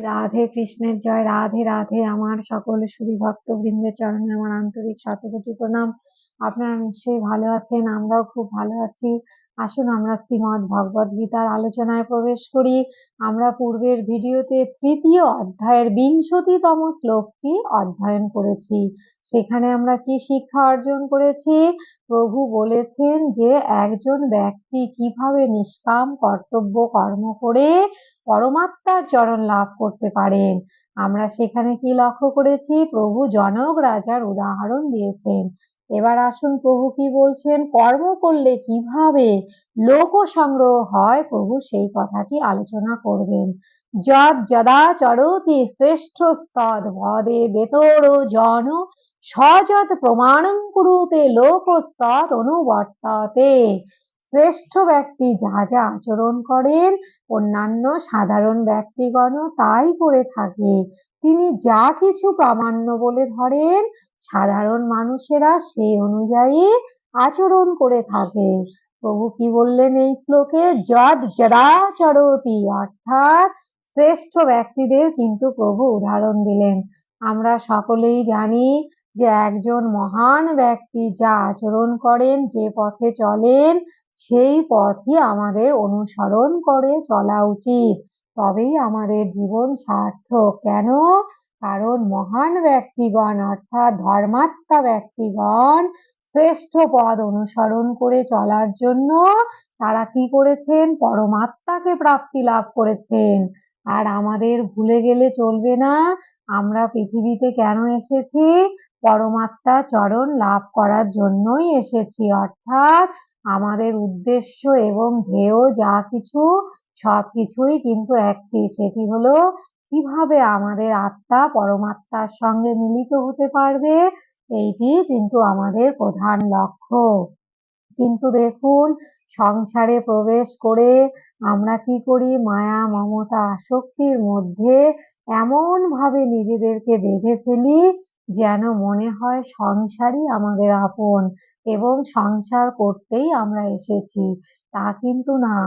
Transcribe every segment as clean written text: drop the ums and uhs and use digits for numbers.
রাধে কৃষ্ণের জয়। রাধে রাধে। আমার সকল সুধী ভক্তবৃন্দের চরণে আমার আন্তরিক শতকোটি প্রণাম। আপনারা নিশ্চয়ই ভালো আছেন, আমরাও খুব ভালো আছি। আসুন আমরা শ্রীমদ্ ভগবদ গীতার আলোচনায় প্রবেশ করি। আমরা পূর্বের ভিডিওতে তৃতীয় অধ্যায়ের ২০তম শ্লোকটি অধ্যয়ন করেছি। সেখানে আমরা কি শিক্ষা অর্জন করেছি? প্রভু বলেছেন যে একজন ব্যক্তি কিভাবে নিষ্কাম কর্তব্য কর্ম করে পরমাত্মার চরণ লাভ করতে পারেন। আমরা সেখানে কি লক্ষ্য করেছি? প্রভু জনক রাজার উদাহরণ দিয়েছেন। এবার আসুন প্রভু কি বলছেন, কর্ম করলে কিভাবে লোক সংগ্রহ হয়, প্রভু সেই কথাটি আলোচনা করবেন। যদ যদা চরতি শ্রেষ্ঠস্তদ ভদে বেতর জন সযৎ প্রমাণং কুরুতে লোকস্তদ অনুবর্ততে। শ্রেষ্ঠ ব্যক্তি যা যা আচরণ করেন অন্যান্য সাধারণ ব্যক্তিগণ তাই করে থাকে। তিনি যা কিছু প্রামাণ্য বলে ধরেন সাধারণ মানুষেরা সেই অনুযায়ী আচরণ করে থাকে। প্রভু কি বললেন এই শ্লোকে? যদ যদাচরতি, অর্থাৎ শ্রেষ্ঠ ব্যক্তিদের কিন্তু প্রভু উদাহরণ দিলেন। আমরা সকলেই জানি যে একজন মহান ব্যক্তি যা আচরণ করেন, যে পথে চলেন, সেই পথই আমাদের অনুসরণ করে চলা উচিত। তবেই আমাদের জীবন সার্থক। কেন? কারণ মহান ব্যক্তিগণ অর্থাৎ ধর্মাত্মা ব্যক্তিগণ শ্রেষ্ঠ পথ অনুসরণ করে চলার জন্য তারা কি করেছেন? পরমাত্মাকে প্রাপ্তি লাভ করেছেন। আর আমাদের ভুলে গেলে চলবে না, আমরা পৃথিবীতে কেন এসেছি? পরমাত্মা চরণ লাভ করার জন্যই এসেছি। অর্থাৎ আমাদের উদ্দেশ্য এবং ধ্যেয় যা কিছু সবকিছুই কিন্তু একটি, সেটি হলো কিভাবে আমাদের আত্মা পরমাত্মার সঙ্গে মিলিত হতে পারবে। এইটি কিন্তু আমাদের প্রধান লক্ষ্য। কিন্তু দেখুন, সংসারে প্রবেশ করে আমরা কি করি? মায়া মমতা আসক্তির মধ্যে এমন ভাবে নিজেদেরকে বেঁধে ফেলি যেন মনে হয় সংসারই আমাদের আপন এবং সংসার করতেই আমরা এসেছি। তা কিন্তু না।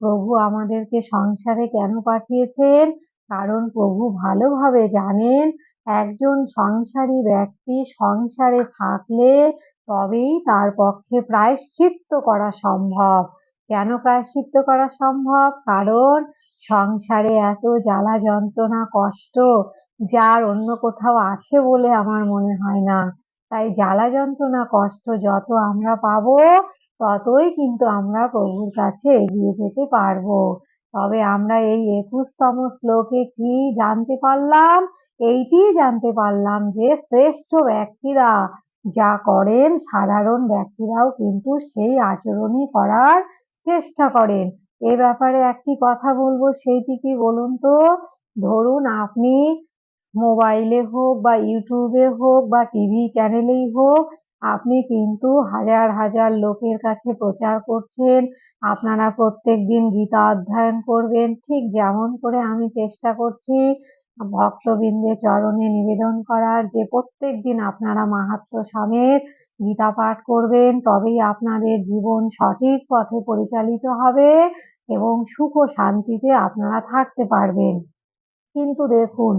প্রভু আমাদেরকে সংসারে কেন পাঠিয়েছেন? কারণ প্রভু ভালোভাবে জানেন একজন সংসারী ব্যক্তি সংসারে থাকলে তবেই তার পক্ষে প্রায়শ্চিত্ত করা সম্ভব। কেন প্রায়শ্চিত্ত করা সম্ভব? কারণ সংসারে এত জ্বালা যন্ত্রণা কষ্ট যার অন্য কোথাও আছে বলে আমার মনে হয় না। তাই জ্বালা যন্ত্রণা কষ্ট যত আমরা পাবো ততই কিন্তু আমরা প্রভুর কাছে এগিয়ে যেতে পারবো। তবে আমরা এই ২১তম শ্লোকে কি জানতে পারলাম? এইটি জানতে পারলাম যে শ্রেষ্ঠ ব্যক্তিরা যা করেন সাধারণ ব্যক্তিরাও কিন্তু সেই আচরণই করার চেষ্টা করেন। এ ব্যাপারে একটি কথা বলবো, সেইটি কি বলুন তো? ধরুন আপনি মোবাইলে হোক বা ইউটিউবে হোক বা টিভি চ্যানেলেই হোক, আপনি কিন্তু হাজার হাজার লোকের কাছে প্রচার করছেন আপনারা প্রত্যেকদিন গীতা অধ্যয়ন করবেন। ঠিক যেমন করে আমি চেষ্টা করছি ভক্তবৃন্দের চরণে নিবেদন করার যে প্রত্যেকদিন আপনারা মাহাত্ম্য সমেত গীতা পাঠ করবেন, তবেই আপনাদের জীবন সঠিক পথে পরিচালিত হবে এবং সুখ ও শান্তিতে আপনারা থাকতে পারবেন। কিন্তু দেখুন,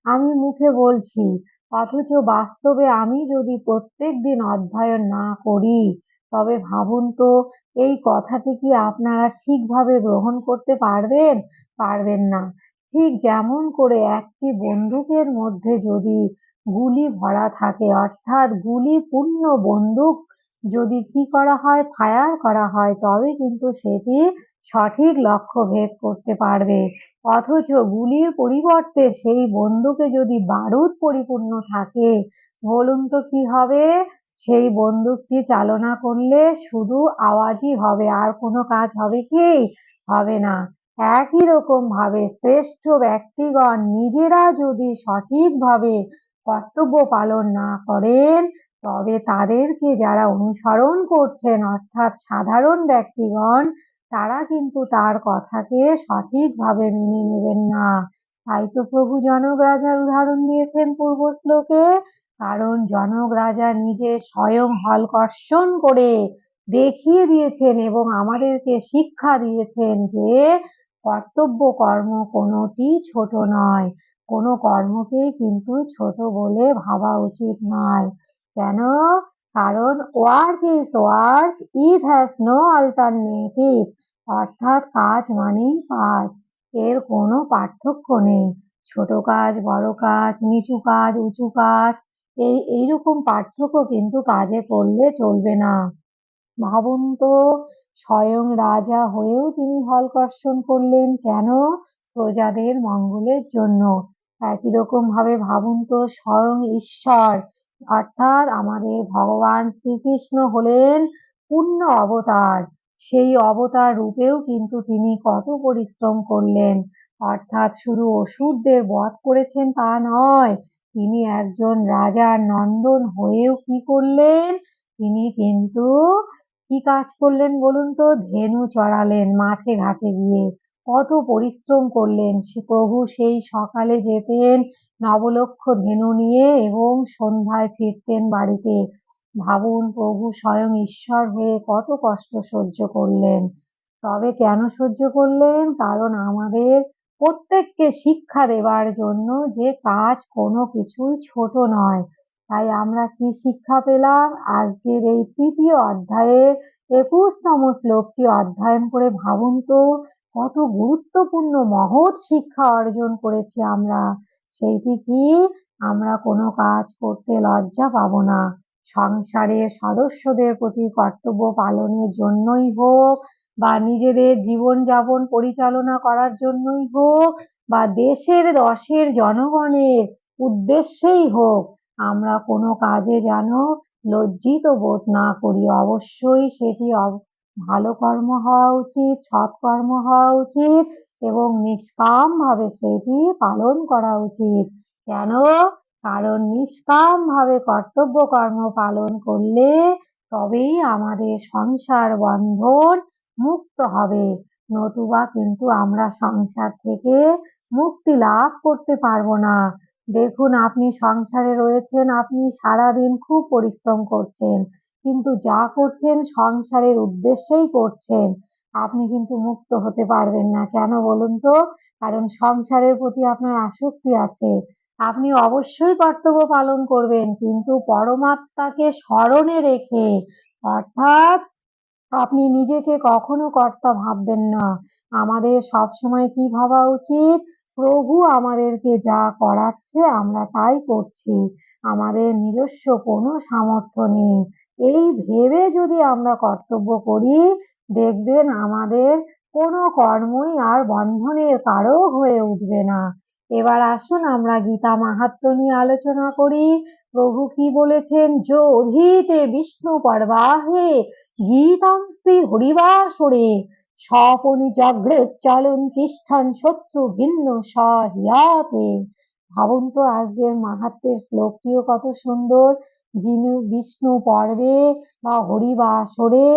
আমি মুখে বলছি অথচ বাস্তবে আমি যদি প্রত্যেকদিন অধ্যয়ন না করি, তবে ভাবুন তো এই কথাটি কি আপনারা ঠিকভাবে গ্রহণ করতে পারবেন? পারবেন না। ঠিক যেমন করে একটি বন্দুকের মধ্যে যদি গুলি ভরা থাকে, অর্থাৎ গুলিপূর্ণ বন্দুক যদি কি করা হয়? ফায়ার করা হয়, তবে কিন্তু সেটি সঠিক লক্ষ্য ভেদ করতে পারবে। অথচ গুলির পরিবর্তে সেই বন্দুকে যদি বারুদ পরিপূর্ণ থাকে, বলুন তো কি হবে? সেই বন্দুকটি চালনা করলে শুধু আওয়াজই হবে, আর কোনো কাজ হবে কি? হবে না। একই রকম ভাবে শ্রেষ্ঠ ব্যক্তিগণ নিজেরা যদি সঠিকভাবে কর্তব্য পালন না করেন, তবে তাদেরকে যারা অনুসরণ করছেন অর্থাৎ সাধারণ ব্যক্তিগণ তারা কিন্তু তার কথাকে সঠিকভাবে মেনে নেবেন না। তাই তো প্রভু জনক রাজার উদাহরণ দিয়েছেন পূর্ব শ্লোকে। কারণ জনক রাজা নিজে স্বয়ং হলকর্ষণ করে দেখিয়ে দিয়েছেন এবং আমাদেরকে শিক্ষা দিয়েছেন যে কর্তব্য কর্ম কোনোটি ছোট নয়। কোনো কর্মকেই কিন্তু ছোট বলে ভাবা উচিত নয়। কেন? কারণ work is work, it has no alternative. অর্থাৎ কাজ মানেই কাজ, এর কোনো পার্থক্য নেই। ছোট কাজ, বড় কাজ, নিচু কাজ, উঁচু কাজ, এইরকম পার্থক্য কিন্তু কাজে করলে চলবে না। ভাবুন তো, স্বয়ং রাজা হয়েও তিনি হলকর্ষণ করলেন কেন? প্রজাদের মঙ্গলের জন্য। একই রকম ভাবে ভাবুন তো, স্বয়ং ঈশ্বর অর্থাৎ আমাদের ভগবান শ্রীকৃষ্ণ হলেন পূর্ণ অবতার। সেই অবতার রূপেও কিন্তু তিনি কত পরিশ্রম করলেন। অর্থাৎ শুধু অসুরদের বধ করেছেন তা নয়, তিনি একজন রাজার নন্দন হয়েও কি করলেন? তিনি কিন্তু কি কাজ করলেন বলুন তো? ধেনু চড়ালেন মাঠে ঘাটে গিয়ে। কত পরিশ্রম করলেন। প্রভু সেই সকালে যেতেন নবলক্ষ ধেনু নিয়ে এবং সন্ধ্যায় ফিরতেন বাড়িতে। ভাবুন, প্রভু স্বয়ং ঈশ্বর হয়ে কত কষ্ট সহ্য করলেন। তবে কেন সহ্য করলেন? কারণ আমাদের প্রত্যেককে শিক্ষা দেবার জন্য যে কাজ কোনো কিছুই ছোট নয়। তাই আমরা কি শিক্ষা পেলাম? আজকের এই তৃতীয় অধ্যায়ের 21তম শ্লোকটি অধ্যয়ন করে ভাবুন তো, কত গুরুত্বপূর্ণ মহৎ শিক্ষা অর্জন করেছি আমরা। সেইটি কি? আমরা কোনো কাজ করতে লজ্জা পাবো না। সংসারের সদস্যদের প্রতি কর্তব্য পালনের জন্যই হোক, বা নিজেদের জীবনযাপন পরিচালনা করার জন্যই হোক, বা দেশের দশের জনগণের উদ্দেশ্যেই হোক, আমরা কোনো কাজে যেন লজ্জিত বোধ না করি। অবশ্যই সেটি ভালো কর্ম হওয়া উচিত, সৎকর্ম হওয়া উচিত এবং নিষ্কামভাবে সেটি পালন করা উচিত। কেন? কারণ নিষ্কামভাবে কর্তব্য কর্ম পালন করলে তবেই আমাদের সংসার বন্ধন মুক্ত হবে। নতুবা কিন্তু আমরা সংসার থেকে মুক্তি লাভ করতে পারবো না। দেখুন, আপনি সংসারে রয়েছেন, আপনি সারাদিন খুব পরিশ্রম করছেন, কিন্তু যা করছেন সংসারের উদ্দেশ্যেই করছেন। আপনি কিন্তু মুক্ত হতে পারবেন না। কেন বলুন তো? কারণ সংসারের প্রতি আপনার আসক্তি আছে। আপনি অবশ্যই কর্তব্য পালন করবেন, কিন্তু পরমাত্মাকে স্মরণে রেখে। অর্থাৎ আপনি নিজেকে কখনো কর্তা ভাববেন না। আমাদের সবসময় কি ভাবা উচিত? প্রভু আমাদেরকে যা করাচ্ছে আমরা তাই করছি, আমাদের নিজস্ব কোনো সামর্থ্য নেই। এই ভেবে যদি আমরা কর্তব্য করি, দেখবেন আমাদের কোনো কর্মই আর বন্ধনের কারক হয়ে উঠবে না। এবার আসুন আমরা গীতা মাহাত্ম্য নিয়ে আলোচনা করি। প্রভু কি বলেছেন? যো অধীতে বিষ্ণু পর্বাহে গীতাং শ্রী হরিবাসরে স্বপনিজগ্রে চলন তিষ্ঠন শত্রু ভিন্ন সহিয়াতে। ভাবুন তো, আজকের মাহাত্ম্যের শ্লোকটিও কত সুন্দর। যিনি বিষ্ণু পর্বে বা হরিবাসরে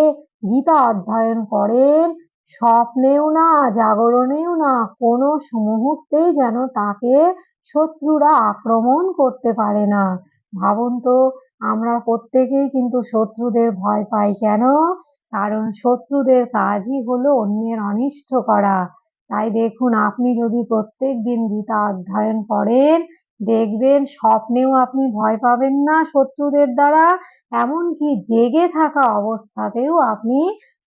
গীতা অধ্যয়ন করেন, স্বপ্নেও না, জাগরণেও না, কোনো মুহূর্তেই যেন তাকে শত্রুরা আক্রমণ করতে পারে না। ভাবুন তো, আমরা প্রত্যেকেই কিন্তু শত্রুদের ভয় পাই। কেন? কারণ শত্রুদের কাজই হলো অন্যের অনিষ্ট করা। তাই দেখুন, আপনি যদি প্রত্যেকদিন গীতা অধ্যয়ন করেন, দেখবেন স্বপ্নেও আপনি ভয় পাবেন না শত্রুদের দ্বারা, এমনকি জেগে থাকা অবস্থাতেও আপনি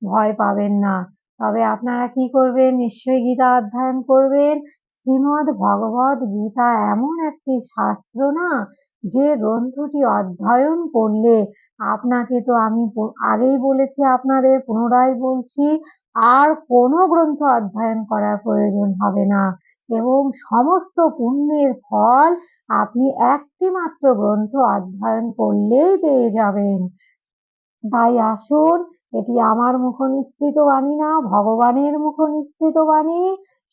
ভয় পাবেন না। তবে আপনারা কি করবেন? নিশ্চয়ই গীতা অধ্যয়ন করবেন। শ্রীমদ্ ভগবদ গীতা এমন একটি শাস্ত্র না, যে গ্রন্থটি অধ্যয়ন করলে আপনাকে, তো আমি আগেই বলেছি আপনাদের, পুনরায় বলছি, আর কোনো গ্রন্থ অধ্যয়ন করার প্রয়োজন হবে না এবং সমস্ত পুণ্যের ফল আপনি একটি মাত্র গ্রন্থ অধ্যয়ন করলেই পেয়ে যাবেন। তাই আসুন, এটি আমার মুখ নিঃসৃত বাণী না, ভগবানের মুখ নিঃসৃত বাণী।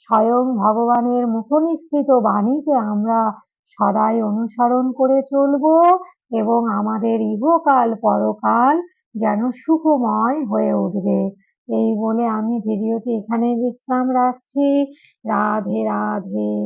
স্বয়ং ভগবানের মুখ নিঃসৃত বাণীকে আমরা সদাই অনুসরণ করে চলব এবং আমাদের ইহকাল পরকাল যেন সুখময় হয়ে উঠবে। এই বলে আমি ভিডিওটি এখানে বিশ্রাম রাখছি। রাধে রাধে।